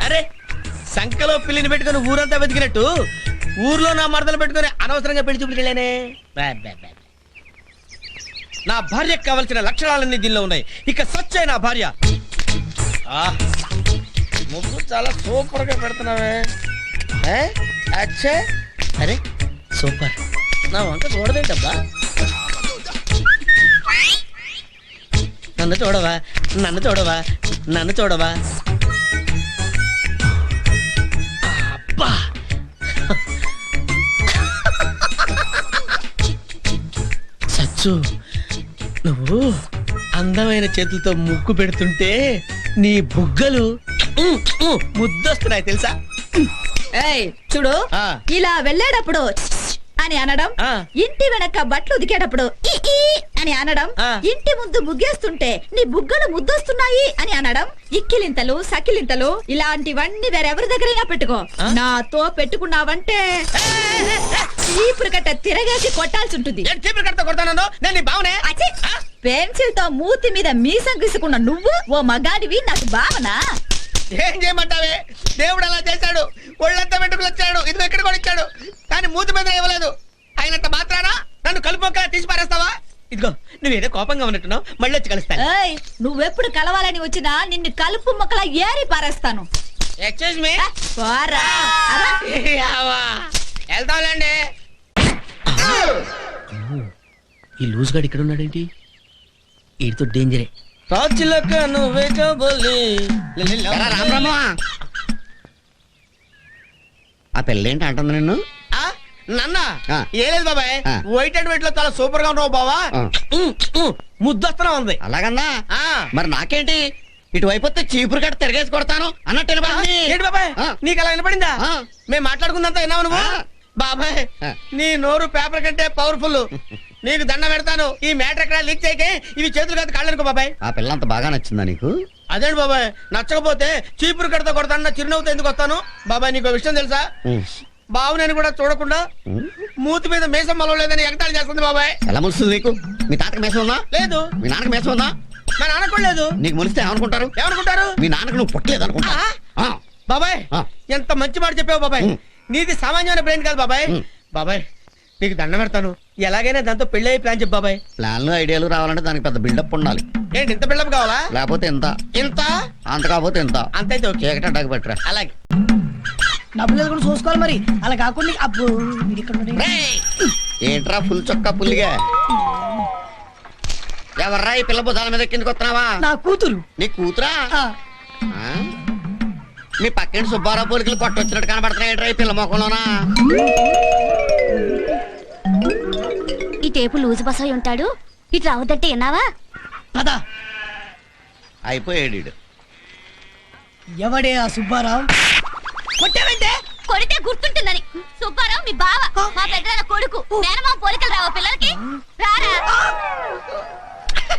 అరే సంకలో పిల్లిని పెట్టుకుని ఊరంతా వెతికినట్టు ఊర్లో నా మరదలు పెట్టుకుని అనవసరంగా పెళ్లి చూపుకెళ్ళానే. నా భార్యకు కావలసిన లక్షణాలన్నీ దీనిలో ఉన్నాయి. ఇక సచ్చే నా భార్య. ముగ్గు చాలా సూపర్ గా పెడుతున్నావే. అచ్చే అరే సూపర్. నా వంక చూడదేంటబ్బా. నన్ను చూడవా, నన్ను చూడవా, నన్ను చూడవా. అబ్బా సచ్చు, నువ్వు అందమైన చేతులతో ముగ్గు పెడుతుంటే నీ బుగ్గలు ముద్దొస్తున్నాయి తెలుసా. ఏయ్ చూడు, ఇలా వెళ్ళేటప్పుడు అని అనడం, ఇంటి వెనక బట్టలు ఉదికేటప్పుడు ఈ ఈ అని అనడం, ఇంటి ముందు ముగ్గేస్తుంటే నీ బుగ్గలు ముద్దొస్తున్నాయి అని అనడం, ఇక్కిలింతలు సకిలింతలు ఇలాంటివన్నీ వేరెవరి దగ్గరైనా పెట్టుకో. నాతో పెట్టుకున్నావంటే చీపురు కట్ట తిరగేసి కొట్టాల్సి ఉంటుంది. పెన్సిల్ తో మూతి మీద మీసం గీసుకున్న నువ్వు ఓ మగాడివి నాకు భావన. ఏం చేయమంటావే, దేవుడు అలా చేశాడు. ఒళ్ళంతా వెంట్రుకలు వచ్చాడు, ఇది ఎక్కడ కూడా ఇచ్చాడు, కానీ మూతి మీద ఇవ్వలేదు. అయినంత మాత్రానా నన్ను కలుపుక తీసి పారేస్తావా? ఇదిగో నువ్వేదో కోపంగా ఉన్నట్టున్నావు, మళ్ళీ వచ్చి కలుస్తాను. నువ్వెప్పుడు కలవాలని వచ్చినా నిన్ను కలుపు మొక్కలా ఏరి పారేస్తాను. ఎక్స్క్యూజ్ మీ, వెళ్తాంలేండి. ఈ లూజ్ గాడు ఇక్కడ ఉన్నాడేంటి? వీడితో డేంజరే. రాజులక నువ్వే కాబోలి. రామరామా, ఆ పెళ్ళేంటి అంటుంది నిన్ను? నన్న ఏ లేదు బాబాయ్, వైట్ అండ్ వైట్ లో చాలా సూపర్ గా ఉన్నావు బావా. ముద్దొస్తున్నా ఉంది. అలాగన్నా మరి నాకేంటి, ఇటువైపు వస్తే చీపురు కట్ట తిరగేసి కొడతాను అన్నట్టు. ఏంటి బాబాయ్ నీకు అలా వినపడిందా? మేము మాట్లాడుకుందంతా విన్నావు నువ్వు? బాబాయ్ నీ నోరు పేపర్ కంటే పవర్ఫుల్. నీకు దండ పెడతాను, ఈ మ్యాటర్ ఎక్కడ లీక్ చేయకే. ఇవి చేతులు కాదు కాళ్ళు అనుకో బాబాయ్. ఆ పిల్ల అంత బాగా నచ్చిందా నీకు? అదేంటి బాబాయ్, నచ్చకపోతే చీపురు కడతా కొడతాను, చిరునవ్వుతో ఎందుకు వస్తాను? బాబాయ్ నీకు విషయం తెలుసా, బావు నేను కూడా చూడకుండా మూతి మీద మేసం మలవలేదని ఎగతాళి చేస్తుంది బాబాయ్. ఎలా ములుస్తుంది నీకు? మీ తాతకి మేసం ఉందా? లేదు. మీ నాన్నకి మేసం ఉందా? మా నాన్నకు కూడా లేదు. నీకు ములిస్తే ఏమనుకుంటారు? ఏమనుకుంటారు? మీ నాన్నకు నువ్వు పుట్టలేదు అనుకుంటా. బాబాయ్ ఎంత మంచి మాట చెప్పావు బాబాయ్. నీది సామాన్యమైన బ్రెయిన్ కాదు బాబాయ్. బాబాయ్ నీకు దండం పెడతాను, ఎలాగైనా దాంతో పెళ్లి అయ్యి ప్లాన్ చెప్పు బాబాయ్. ప్లాన్లు ఐడియాలు రావాలంటే దానికి పెద్ద బిల్డప్ ఉండాలి. ఏంటి ఇంత బిల్డప్ కావాలా? లేకపోతే ఎంత, ఇంత అంత కాకపోతే ఎంత, అంతైతే ఓకే. చీకటడ్డాకి పెట్టరా. అలాగే డబ్బులు కూడా చూసుకోవాలి మరి. అలా కాకుండా ఏంట్రా ఫుల్ చొక్కా పుల్లిగా? ఎవర్రా ఈ పిల్ల బుధాల మీద కిందకి వస్తున్నావా? నా కూతురు. నీ కూతురా? మీ పక్కింటి సుబ్బారావు పోలికలు కొట్టొచ్చినట్టు కనబడుతున్నాయి ఈ పిల్ల మొక్కలోనా? ఈ టేపు లూజు బసాయి ఉంటాడు, ఇటు రావద్దంటే విన్నావా? పద. అయిపోయాడు. ఎవడే ఆ సుబ్బారావు? కొట్టావంటే కొడితే గుర్తుంటుందని. సుబ్బారావు మీ బావ, మా పెద్దల కొడుకు. మేనమా పోలికలు రావా పిల్లలకి?